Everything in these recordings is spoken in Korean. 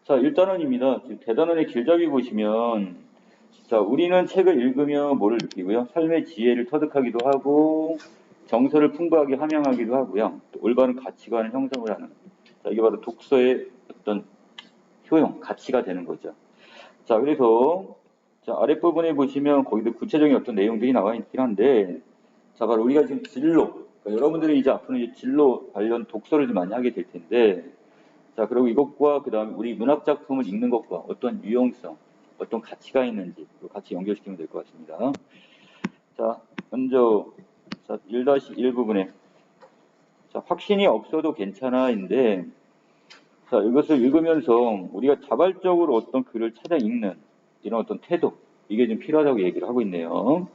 자, 1단원입니다. 지금 대단원의 길잡이 보시면, 자, 우리는 책을 읽으며 뭐를 느끼고요? 삶의 지혜를 터득하기도 하고, 정서를 풍부하게 함양하기도 하고요. 또 올바른 가치관을 형성을 하는. 자, 이게 바로 독서의 어떤 효용, 가치가 되는 거죠. 자, 그래서, 자, 아랫부분에 보시면 거기도 구체적인 어떤 내용들이 나와 있긴 한데, 자, 바로 우리가 지금 진로, 그러니까 여러분들이 이제 앞으로 이제 진로 관련 독서를 좀 많이 하게 될 텐데, 자, 그리고 이것과 그 다음에 우리 문학 작품을 읽는 것과 어떤 유용성, 어떤 가치가 있는지 같이 연결시키면 될 것 같습니다. 자, 먼저 자, 1-1 부분에 자, 확신이 없어도 괜찮아인데 자, 이것을 읽으면서 우리가 자발적으로 어떤 글을 찾아 읽는 이런 어떤 태도 이게 좀 필요하다고 얘기를 하고 있네요.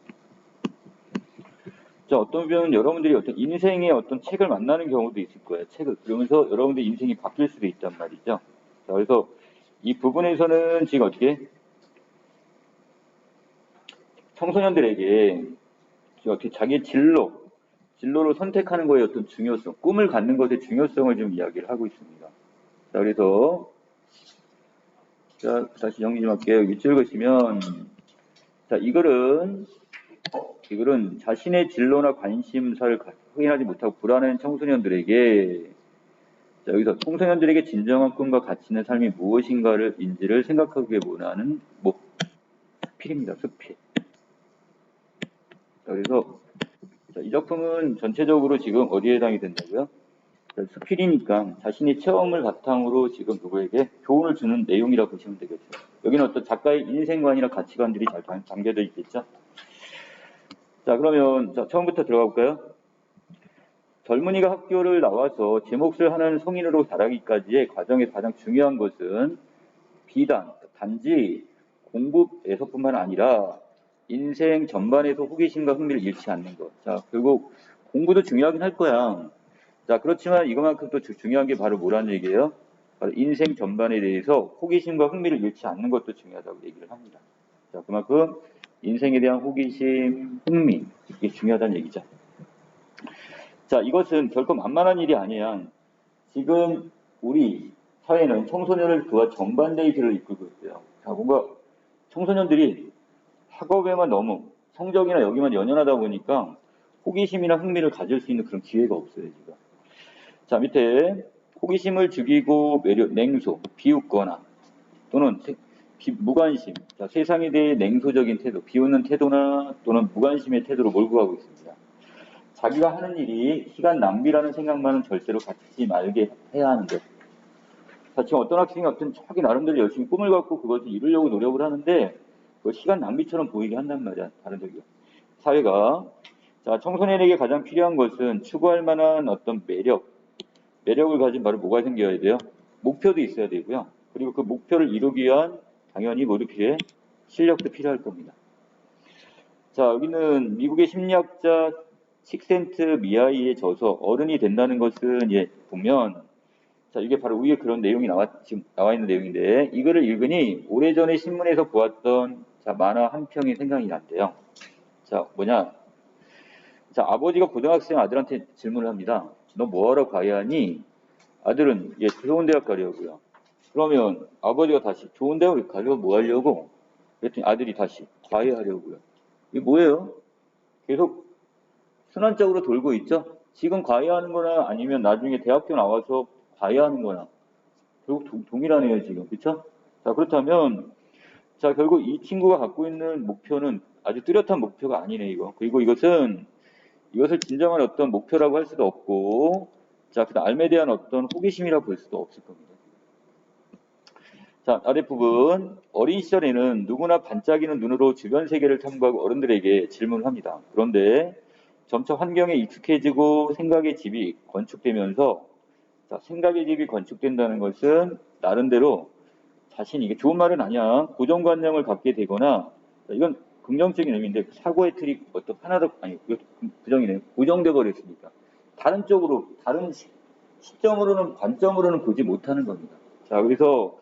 자, 어떤 분은 여러분들이 어떤 인생의 어떤 책을 만나는 경우도 있을 거예요. 책을. 그러면서 여러분들 인생이 바뀔 수도 있단 말이죠. 자, 그래서 이 부분에서는 지금 어떻게 청소년들에게 어떻게 자기의 진로를 선택하는 거에 어떤 중요성, 꿈을 갖는 것의 중요성을 좀 이야기를 하고 있습니다. 자, 그래서 자, 다시 정리 좀 할게요. 윗줄 보시면 자, 이글은 자신의 진로나 관심사를 확인하지 못하고 불안한 청소년들에게 자, 여기서 청소년들에게 진정한 꿈과 가치 있는 삶이 무엇인가를 인지를 생각하기에 원하는 수필입니다. 수필. 자, 그래서 자, 이 작품은 전체적으로 지금 어디에 해당이 된다고요? 자, 수필이니까 자신의 체험을 바탕으로 지금 누구에게 교훈을 주는 내용이라고 보시면 되겠죠. 여기는 어떤 작가의 인생관이나 가치관들이 잘 담겨져 있겠죠. 자, 그러면 자, 처음부터 들어가 볼까요? 젊은이가 학교를 나와서 제 몫을 하는 성인으로 자라기까지의 과정에서 가장 중요한 것은 단지 공부에서뿐만 아니라 인생 전반에서 호기심과 흥미를 잃지 않는 것. 자, 결국 공부도 중요하긴 할 거야. 자, 그렇지만 이것만큼 또 중요한 게 바로 뭐라는 얘기예요? 바로 인생 전반에 대해서 호기심과 흥미를 잃지 않는 것도 중요하다고 얘기를 합니다. 자, 그만큼 인생에 대한 호기심, 흥미, 이게 중요하다는 얘기죠. 자, 이것은 결코 만만한 일이 아니야. 지금 우리 사회는 청소년을 그와 정반대의 길을 이끌고 있어요. 자, 뭔가 청소년들이 학업에만 너무 성적이나 여기만 연연하다 보니까 호기심이나 흥미를 가질 수 있는 그런 기회가 없어요, 지금. 자, 밑에 호기심을 죽이고 냉소, 비웃거나 또는 무관심, 자, 세상에 대해 냉소적인 태도, 비웃는 태도나 또는 무관심의 태도로 몰고 가고 있습니다. 자기가 하는 일이 시간 낭비라는 생각만은 절대로 갖지 말게 해야 하는데 자, 지금 어떤 학생이 자기 나름대로 열심히 꿈을 갖고 그것을 이루려고 노력을 하는데 그 시간 낭비처럼 보이게 한단 말이야. 다른 적이 사회가. 자, 청소년에게 가장 필요한 것은 추구할 만한 어떤 매력을 가진 바로 뭐가 생겨야 돼요? 목표도 있어야 되고요. 그리고 그 목표를 이루기 위한 당연히 뭐도 필요해? 실력도 필요할 겁니다. 자, 여기는 미국의 심리학자 칙센트 미아이의 저서 어른이 된다는 것은 보면 자, 이게 바로 위에 그런 내용이 지금 나와 있는 내용인데 이거를 읽으니 오래전에 신문에서 보았던 자, 만화 한 편이 생각이 난대요. 자, 뭐냐? 자, 아버지가 고등학생 아들한테 질문을 합니다. 너 뭐하러 과외하니? 아들은 좋은 대학 가려고요. 그러면 아버지가 다시 좋은 대학 가려고 뭐 하려고? 그랬더니 아들이 다시 과외하려고요. 이게 뭐예요? 계속 순환적으로 돌고 있죠? 지금 과외하는 거나 아니면 나중에 대학교 나와서 과외하는 거나 결국 동일하네요, 지금. 그쵸? 자, 그렇다면 자, 결국 이 친구가 갖고 있는 목표는 아주 뚜렷한 목표가 아니네, 이거. 그리고 이것을 진정한 어떤 목표라고 할 수도 없고 자, 그 삶에 대한 어떤 호기심이라고 볼 수도 없을 겁니다. 자, 아랫부분 어린 시절에는 누구나 반짝이는 눈으로 주변 세계를 탐구하고 어른들에게 질문을 합니다. 그런데 점차 환경에 익숙해지고 생각의 집이 건축되면서 자, 생각의 집이 건축된다는 것은 나름대로 자신이 이게 좋은 말은 아니야. 고정관념을 갖게 되거나 자, 이건 긍정적인 의미인데 사고의 틀이 어떤 하나도 아니 부정이네요. 고정돼 버렸으니까 다른 쪽으로 다른 시점으로는 관점으로는 보지 못하는 겁니다. 자, 그래서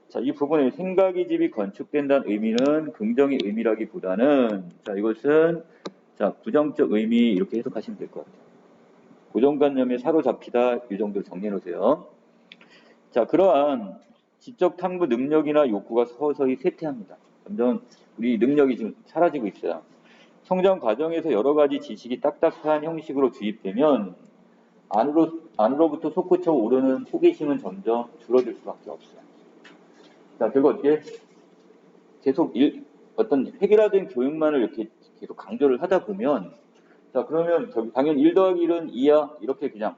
자, 이 부분에 생각의 집이 건축된다는 의미는 긍정의 의미라기보다는 자, 이것은 자, 부정적 의미 이렇게 해석하시면 될 것 같아요. 고정관념에 사로잡히다 이 정도로 정리해 놓으세요. 자, 그러한 지적 탐구 능력이나 욕구가 서서히 쇠퇴합니다. 점점 우리 능력이 지금 사라지고 있어요. 성장 과정에서 여러 가지 지식이 딱딱한 형식으로 주입되면 안으로부터 솟구쳐 오르는 호기심은 점점 줄어들 수밖에 없어요. 자, 결국 어떻게 계속 어떤 획일화된 교육만을 이렇게 계속 강조를 하다 보면, 자, 그러면 당연히 1 더하기 1은 2야 이렇게 그냥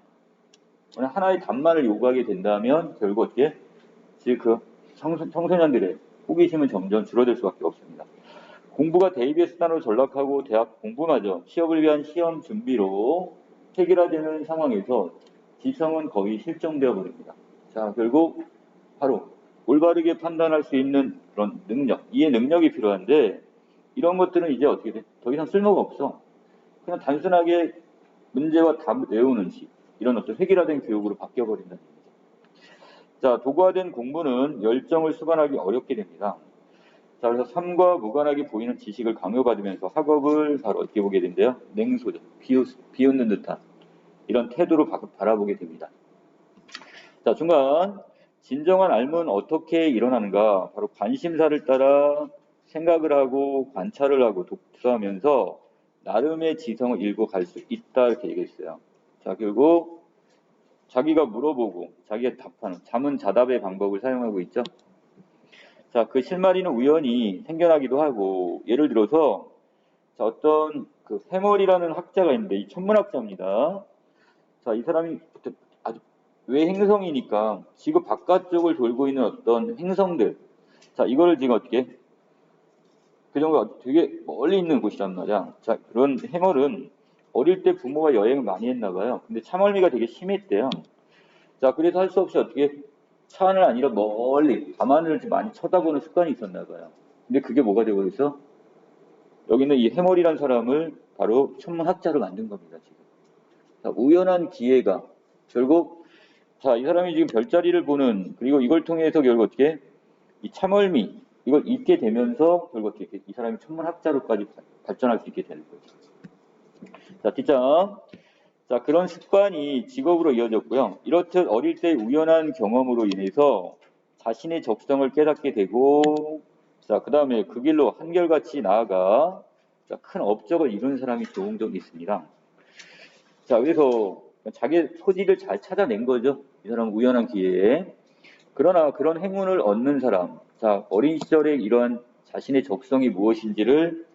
하나의 답만을 요구하게 된다면 결국 어떻게 그 청소년들의 호기심은 점점 줄어들 수밖에 없습니다. 공부가 대입의 수단으로 전락하고 대학 공부마저 취업을 위한 시험 준비로 획일화되는 상황에서 지성은 거의 실종되어 버립니다. 자, 결국 바로 올바르게 판단할 수 있는 그런 능력, 이해 능력이 필요한데 이런 것들은 이제 어떻게 돼? 더 이상 쓸모가 없어. 그냥 단순하게 문제와 답을 외우는 식, 이런 어떤 획일화된 교육으로 바뀌어버린다는 얘기죠. 자, 도구화된 공부는 열정을 수반하기 어렵게 됩니다. 자, 그래서 삶과 무관하게 보이는 지식을 강요받으면서 학업을 바로 어떻게 보게 된대요? 냉소적, 비웃는 듯한 이런 태도로 바라보게 됩니다. 자, 중간 진정한 알문 어떻게 일어나는가? 바로 관심사를 따라 생각을 하고 관찰을 하고 독서하면서 나름의 지성을 읽어갈 수 있다 이렇게 얘기했어요. 자, 결국 자기가 물어보고 자기가 답하는 자문자답의 방법을 사용하고 있죠. 자, 그 실마리는 우연히 생겨나기도 하고, 예를 들어서 자, 어떤 그 해멀이라는 학자가 있는데 이 천문학자입니다. 자, 이 사람이 아주 외행성이니까 지구 바깥쪽을 돌고 있는 어떤 행성들, 자, 이거를 지금 어떻게 그 정도가 되게 멀리 있는 곳이란 말이야. 자, 그런 해멀은 어릴 때 부모가 여행을 많이 했나 봐요. 근데 참멀미가 되게 심했대요. 자, 그래서 할 수 없이 어떻게 차 안을 아니라 멀리 밤하늘을 좀 많이 쳐다보는 습관이 있었나 봐요. 근데 그게 뭐가 되고 있어? 여기는 이 해멀이라는 사람을 바로 천문학자로 만든 겁니다, 지금. 자, 우연한 기회가 결국 자, 이 사람이 지금 별자리를 보는 그리고 이걸 통해서 결국 어떻게 이 참멀미 이걸 잊게 되면서 결국 어떻게 이 사람이 천문학자로까지 발전할 수 있게 되는 거죠. 자, 뒷장. 자, 그런 습관이 직업으로 이어졌고요. 이렇듯 어릴 때 우연한 경험으로 인해서 자신의 적성을 깨닫게 되고, 자, 그 다음에 그 길로 한결같이 나아가 자, 큰 업적을 이룬 사람이 종종 있습니다. 자, 그래서 자기의 소질을 잘 찾아낸 거죠. 이 사람은 우연한 기회에. 그러나 그런 행운을 얻는 사람, 자, 어린 시절에 이러한 자신의 적성이 무엇인지를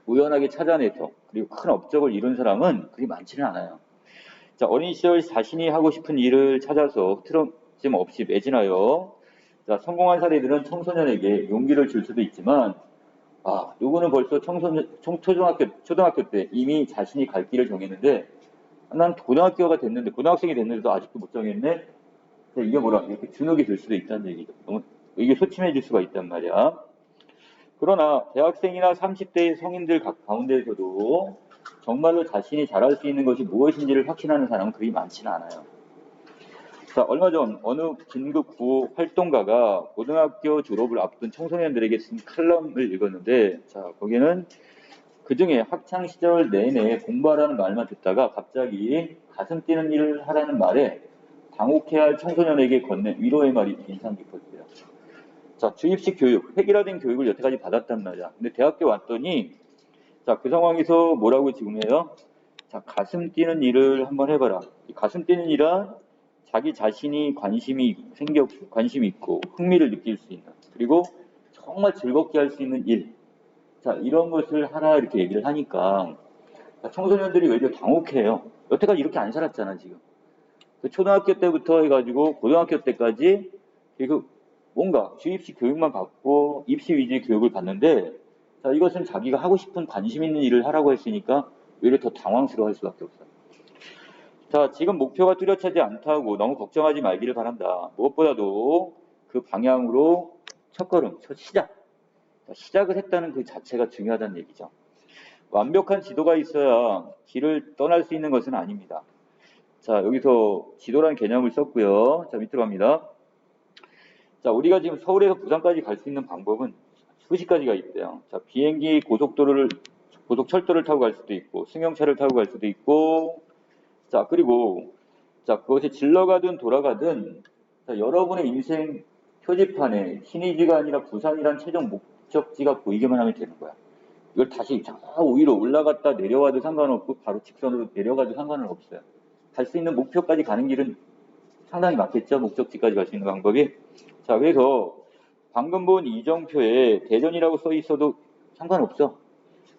우연하게 찾아내서 그리고 큰 업적을 이룬 사람은 그리 많지는 않아요. 자, 어린 시절 자신이 하고 싶은 일을 찾아서 흐트러짐 없이 매진하여 자, 성공한 사례들은 청소년에게 용기를 줄 수도 있지만 요거는 벌써 초등학교 때 이미 자신이 갈 길을 정했는데 난 고등학교가 됐는데 고등학생이 됐는데도 아직도 못 정했네. 이게 뭐라 이렇게 주눅이 들 수도 있다는 얘기죠. 너무 이게 소침해질 수가 있단 말이야. 그러나 대학생이나 30대의 성인들 가운데에서도 정말로 자신이 잘할 수 있는 것이 무엇인지를 확신하는 사람은 그리 많지는 않아요. 자, 얼마 전 어느 긴급 구호 활동가가 고등학교 졸업을 앞둔 청소년들에게 쓴 칼럼을 읽었는데, 자, 거기는 그 중에 학창 시절 내내 공부하라는 말만 듣다가 갑자기 가슴 뛰는 일을 하라는 말에 당혹해야 할 청소년에게 건넨 위로의 말이 인상 깊었어요. 자, 주입식 교육, 획일화된 교육을 여태까지 받았단 말이야. 근데 대학교 왔더니, 자, 그 상황에서 뭐라고 지금 해요? 자, 가슴 뛰는 일을 한번 해봐라. 이 가슴 뛰는 일은 자기 자신이 관심이 있고, 흥미를 느낄 수 있는, 그리고 정말 즐겁게 할 수 있는 일. 자, 이런 것을 하라, 이렇게 얘기를 하니까, 청소년들이 왜 이렇게 당혹해요? 여태까지 이렇게 안 살았잖아, 지금. 초등학교 때부터 해가지고, 고등학교 때까지, 그리고 뭔가 주입식 교육만 받고 입시 위주의 교육을 받는데 자, 이것은 자기가 하고 싶은 관심 있는 일을 하라고 했으니까 오히려 더 당황스러워할 수밖에 없어요. 자, 지금 목표가 뚜렷하지 않다고 너무 걱정하지 말기를 바란다. 무엇보다도 그 방향으로 첫걸음, 첫 시작. 자, 시작을 했다는 그 자체가 중요하다는 얘기죠. 완벽한 지도가 있어야 길을 떠날 수 있는 것은 아닙니다. 자, 여기서 지도라는 개념을 썼고요. 자, 밑으로 갑니다. 자, 우리가 지금 서울에서 부산까지 갈 수 있는 방법은 수십 가지가 있대요. 자, 비행기 고속철도를 타고 갈 수도 있고, 승용차를 타고 갈 수도 있고, 자, 그리고, 자, 그것이 질러가든 돌아가든, 자, 여러분의 인생 표지판에 신의지가 아니라 부산이란 최종 목적지가 보이기만 하면 되는 거야. 이걸 다시 저 위로 올라갔다 내려와도 상관없고 바로 직선으로 내려가도 상관은 없어요. 갈 수 있는 목표까지 가는 길은 상당히 맞겠죠. 목적지까지 갈 수 있는 방법이. 자, 그래서 방금 본 이정표에 대전이라고 써 있어도 상관없어.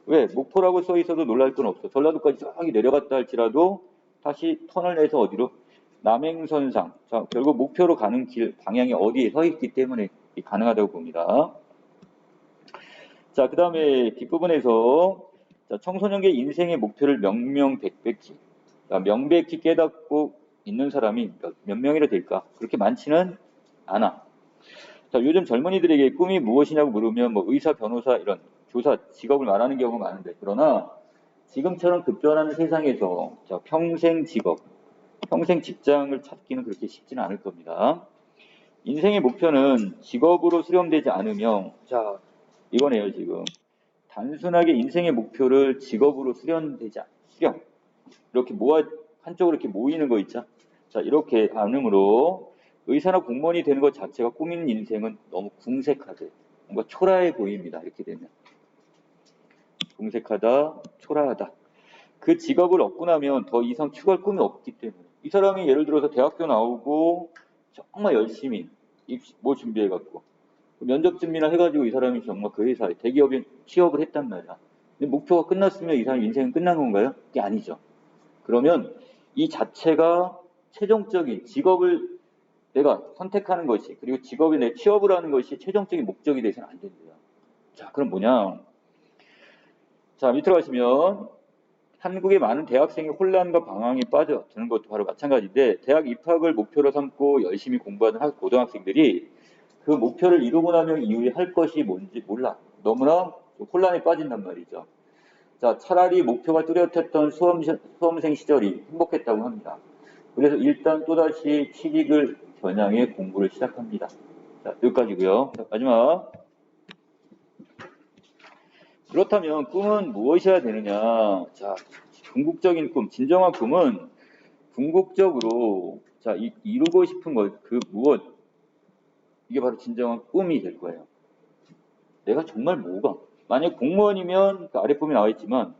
왜? 목포라고 써 있어도 놀랄 건 없어. 전라도까지 저기 내려갔다 할지라도 다시 턴을 내서 어디로? 남행선상. 자, 결국 목표로 가는 길 방향이 어디에 서 있기 때문에 가능하다고 봅니다. 자, 그 다음에 뒷부분에서 자, 청소년계 인생의 목표를 명명백백히. 자, 명백히 깨닫고 있는 사람이 몇 명이나 될까? 그렇게 많지는 않아. 자, 요즘 젊은이들에게 꿈이 무엇이냐고 물으면 뭐 의사, 변호사 이런 교사 직업을 말하는 경우가 많은데, 그러나 지금처럼 급변하는 세상에서 자, 평생 직업, 평생 직장을 찾기는 그렇게 쉽지는 않을 겁니다. 인생의 목표는 직업으로 수렴되지 않으며, 자, 이거네요, 지금. 단순하게 인생의 목표를 직업으로 수렴, 이렇게 한쪽으로 이렇게 모이는 거 있죠? 자, 이렇게 않으므로 의사나 공무원이 되는 것 자체가 꾸민 인생은 너무 궁색하대. 뭔가 초라해 보입니다. 이렇게 되면. 궁색하다, 초라하다. 그 직업을 얻고 나면 더 이상 추구할 꿈이 없기 때문에. 이 사람이 예를 들어서 대학교 나오고 정말 열심히 뭐 준비해갖고 면접 준비나 해가지고 이 사람이 정말 그 회사에 대기업에 취업을 했단 말이야. 근데 목표가 끝났으면 이 사람 인생은 끝난 건가요? 그게 아니죠. 그러면 이 자체가 최종적인 직업을 내가 선택하는 것이, 그리고 직업에 내 취업을 하는 것이 최종적인 목적이 되서는 안 됩니다. 자, 그럼 뭐냐? 자, 밑으로 가시면 한국의 많은 대학생이 혼란과 방황에 빠져드는 것도 바로 마찬가지인데, 대학 입학을 목표로 삼고 열심히 공부하는 고등학생들이 그 목표를 이루고 나면 이후에 할 것이 뭔지 몰라. 너무나 혼란에 빠진단 말이죠. 자, 차라리 목표가 뚜렷했던 수험생 시절이 행복했다고 합니다. 그래서 일단 또다시 취직을 겨냥해 공부를 시작합니다. 자, 여기까지고요. 자, 마지막. 그렇다면 꿈은 무엇이어야 되느냐? 자, 궁극적인 꿈, 진정한 꿈은 궁극적으로 자, 이루고 싶은 것, 그 무엇, 이게 바로 진정한 꿈이 될 거예요. 내가 정말 뭐가? 만약 공무원이면 그 아랫부분에 나와 있지만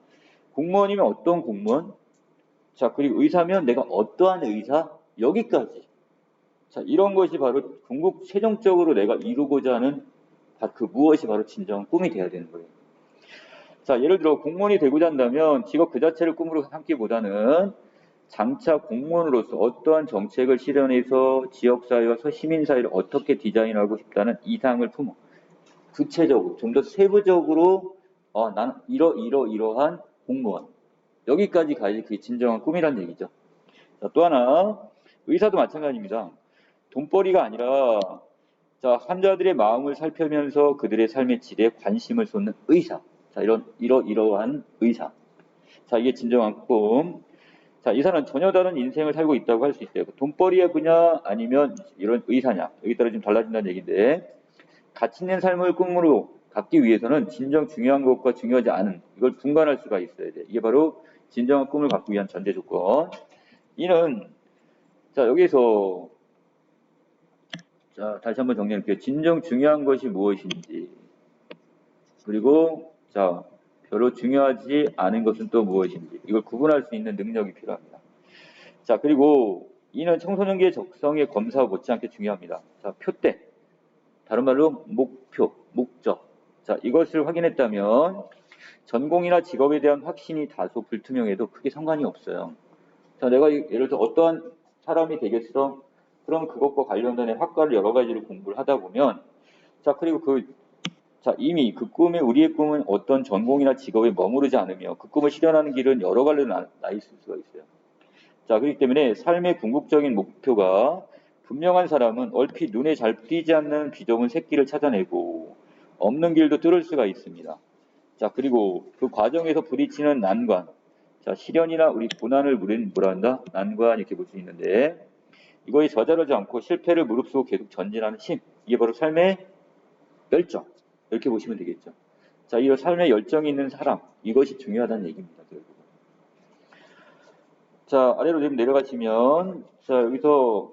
공무원이면 어떤 공무원? 자, 그리고 의사면 내가 어떠한 의사? 여기까지. 자, 이런 것이 바로 최종적으로 내가 이루고자 하는 그 무엇이 바로 진정한 꿈이 돼야 되는 거예요. 자, 예를 들어 공무원이 되고자 한다면 직업 그 자체를 꿈으로 삼기보다는 장차 공무원으로서 어떠한 정책을 실현해서 지역사회와 시민사회를 어떻게 디자인하고 싶다는 이상을 품어. 구체적으로, 좀 더 세부적으로, 나는 이러한 공무원. 여기까지 가야지 그게 진정한 꿈이란 얘기죠. 자, 또 하나, 의사도 마찬가지입니다. 돈벌이가 아니라, 자, 환자들의 마음을 살펴면서 그들의 삶의 질에 관심을 쏟는 의사. 자, 이러한 의사. 자, 이게 진정한 꿈. 자, 이 사람은 전혀 다른 인생을 살고 있다고 할 수 있어요. 돈벌이의 분야 아니면 이런 의사냐. 여기 따라 좀 달라진다는 얘기인데, 가치 있는 삶을 꿈으로 갖기 위해서는 진정 중요한 것과 중요하지 않은 이걸 분간할 수가 있어야 돼. 이게 바로 진정한 꿈을 갖기 위한 전제 조건. 이는 자, 여기서 자, 다시 한번 정리할게요. 진정 중요한 것이 무엇인지, 그리고 자, 별로 중요하지 않은 것은 또 무엇인지, 이걸 구분할 수 있는 능력이 필요합니다. 자, 그리고 이는 청소년기의 적성의 검사와 못지않게 중요합니다. 자, 표대, 다른 말로 목표, 목적. 자, 이것을 확인했다면 전공이나 직업에 대한 확신이 다소 불투명해도 크게 상관이 없어요. 자, 내가 예를 들어 어떠한 사람이 되겠어? 그럼 그것과 관련된 학과를 여러 가지를 공부를 하다 보면, 자, 그리고 이미 그 우리의 꿈은 어떤 전공이나 직업에 머무르지 않으며 그 꿈을 실현하는 길은 여러 갈래로 나 있을 수가 있어요. 자, 그렇기 때문에 삶의 궁극적인 목표가 분명한 사람은 얼핏 눈에 잘 띄지 않는 비좁은 새끼를 찾아내고 없는 길도 뚫을 수가 있습니다. 자, 그리고 그 과정에서 부딪히는 난관, 자, 시련이나 우리 고난을 뭐라 한다? 난관 이렇게 볼 수 있는데, 이거에 저자르지 않고 실패를 무릅쓰고 계속 전진하는 힘, 이게 바로 삶의 열정, 이렇게 보시면 되겠죠. 자, 이 삶의 열정이 있는 사람, 이것이 중요하다는 얘기입니다. 결국. 자, 아래로 좀 내려가시면, 자, 여기서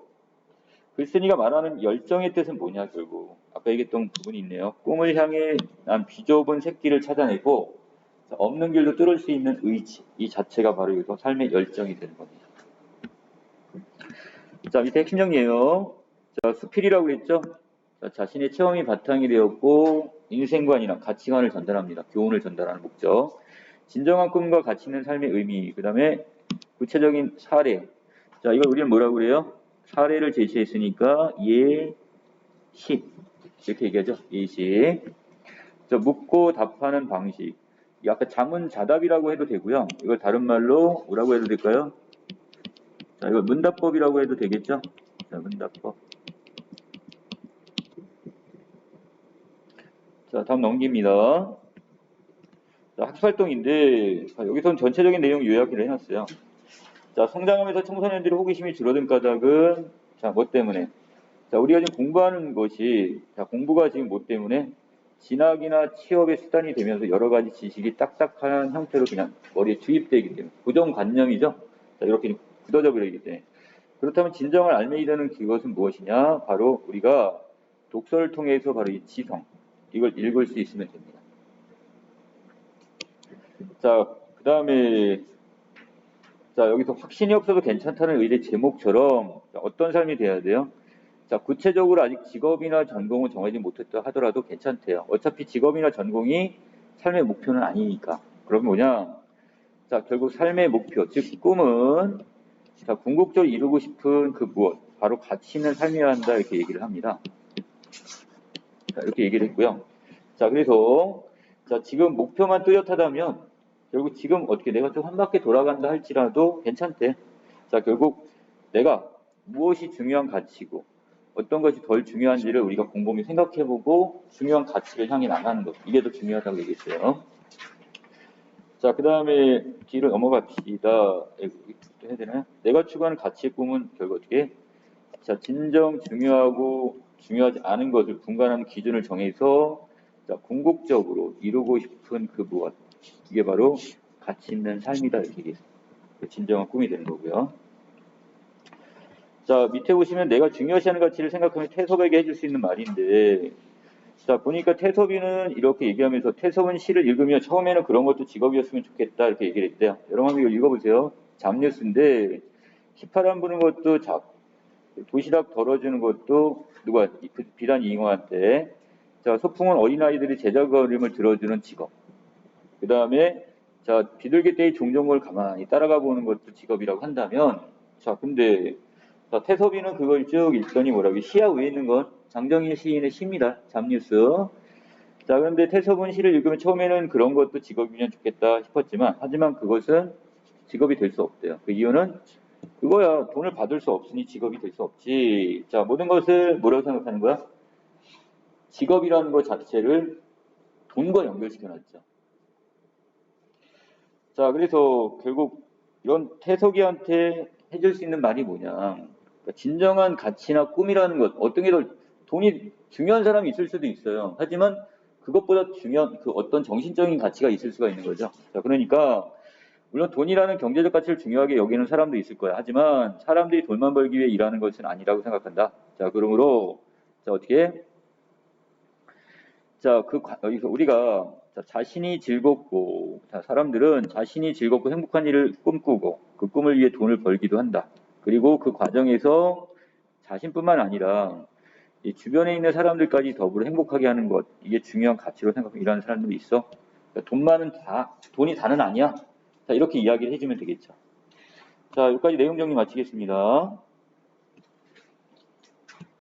글쓴이가 말하는 열정의 뜻은 뭐냐, 결국. 아까 얘기했던 부분이 있네요. 꿈을 향해 난 비좁은 새길을 찾아내고 없는 길도 뚫을 수 있는 의지. 이 자체가 바로 여기서 삶의 열정이 되는 겁니다. 자, 밑에 핵심 정리예요. 자, 수필이라고 그랬죠? 자, 자신의 체험이 바탕이 되었고 인생관이나 가치관을 전달합니다. 교훈을 전달하는 목적. 진정한 꿈과 가치 있는 삶의 의미. 그 다음에 구체적인 사례. 자, 이걸 우리는 뭐라고 그래요? 사례를 제시했으니까 예시. 이렇게 얘기하죠. 예시. 자, 묻고 답하는 방식. 약간 자문자답이라고 해도 되고요. 이걸 다른 말로 뭐라고 해도 될까요? 자, 이걸 문답법이라고 해도 되겠죠? 자, 문답법. 자, 다음 넘깁니다. 자, 학습활동인데, 자, 여기서는 전체적인 내용 요약을 해놨어요. 자, 성장하면서 청소년들의 호기심이 줄어든 까닭은, 자, 뭐 때문에? 자, 우리가 지금 공부하는 것이, 자, 공부가 지금 뭐 때문에? 진학이나 취업의 수단이 되면서 여러 가지 지식이 딱딱한 형태로 그냥 머리에 주입되기 때문에. 고정관념이죠? 자, 이렇게 굳어져 버리기 때문에. 그렇다면 진정한 알맹이되는 그것은 무엇이냐? 바로 우리가 독서를 통해서 바로 이 지성, 이걸 읽을 수 있으면 됩니다. 자, 그 다음에, 자, 여기서 확신이 없어도 괜찮다는 의대 제목처럼 어떤 삶이 돼야 돼요? 자, 구체적으로 아직 직업이나 전공을 정하지 못했다 하더라도 괜찮대요. 어차피 직업이나 전공이 삶의 목표는 아니니까. 그럼 뭐냐? 자, 결국 삶의 목표, 즉 꿈은 자, 궁극적으로 이루고 싶은 그 무엇, 바로 가치 있는 삶이어야 한다 이렇게 얘기를 합니다. 자, 이렇게 얘기를 했고요. 자, 그래서 자, 지금 목표만 뚜렷하다면 결국 지금 어떻게 내가 좀 한 바퀴 돌아간다 할지라도 괜찮대. 자, 결국 내가 무엇이 중요한 가치고 어떤 것이 덜 중요한지를 우리가 곰곰이 생각해보고 중요한 가치를 향해 나가는 것. 이게 더 중요하다고 얘기했어요. 자, 그 다음에 뒤로 넘어갑시다. 해야 되나요? 내가 추구하는 가치의 꿈은 결국 어떻게? 자, 진정 중요하고 중요하지 않은 것을 분간하는 기준을 정해서 자, 궁극적으로 이루고 싶은 그 무엇. 이게 바로 가치 있는 삶이다. 이렇게 얘기했어요. 진정한 꿈이 되는 거고요. 자, 밑에 보시면 내가 중요시하는 가치를 생각하면 태섭에게 해줄 수 있는 말인데, 자, 보니까 태섭이는 이렇게 얘기하면서 태섭은 시를 읽으며 처음에는 그런 것도 직업이었으면 좋겠다. 이렇게 얘기를 했대요. 여러분 이거 읽어보세요. 잡뉴스인데, 시파람 부는 것도 도시락 덜어주는 것도 누가 비단 이잉어한테. 자, 소풍은 어린아이들이 제자걸음을 들어주는 직업. 그 다음에 자, 비둘기 떼의 종종을 가만히 따라가 보는 것도 직업이라고 한다면, 자, 근데 자, 태섭이는 그걸 쭉 읽더니 뭐라고 시야 위에 있는 건 장정일 시인의 시입니다. 잡뉴스. 자, 그런데 태섭은 시를 읽으면 처음에는 그런 것도 직업이면 좋겠다 싶었지만 하지만 그것은 직업이 될 수 없대요. 그 이유는 그거야. 돈을 받을 수 없으니 직업이 될 수 없지. 자, 모든 것을 뭐라고 생각하는 거야? 직업이라는 것 자체를 돈과 연결시켜놨죠. 자, 그래서 결국 이런 태석이한테 해줄 수 있는 말이 뭐냐. 그러니까 진정한 가치나 꿈이라는 것, 어떤 게 더 돈이 중요한 사람이 있을 수도 있어요. 하지만 그것보다 중요한 그 어떤 정신적인 가치가 있을 수가 있는 거죠. 자, 그러니까 물론 돈이라는 경제적 가치를 중요하게 여기는 사람도 있을 거야. 하지만 사람들이 돈만 벌기 위해 일하는 것은 아니라고 생각한다. 자, 그러므로 자, 어떻게? 자, 여기서 우리가 자, 자신이 즐겁고 자, 사람들은 자신이 즐겁고 행복한 일을 꿈꾸고 그 꿈을 위해 돈을 벌기도 한다. 그리고 그 과정에서 자신뿐만 아니라 이 주변에 있는 사람들까지 더불어 행복하게 하는 것, 이게 중요한 가치로 생각하고 일하는 사람들이 있어. 그러니까 돈이 다는 아니야. 자, 이렇게 이야기를 해주면 되겠죠. 자, 여기까지 내용 정리 마치겠습니다.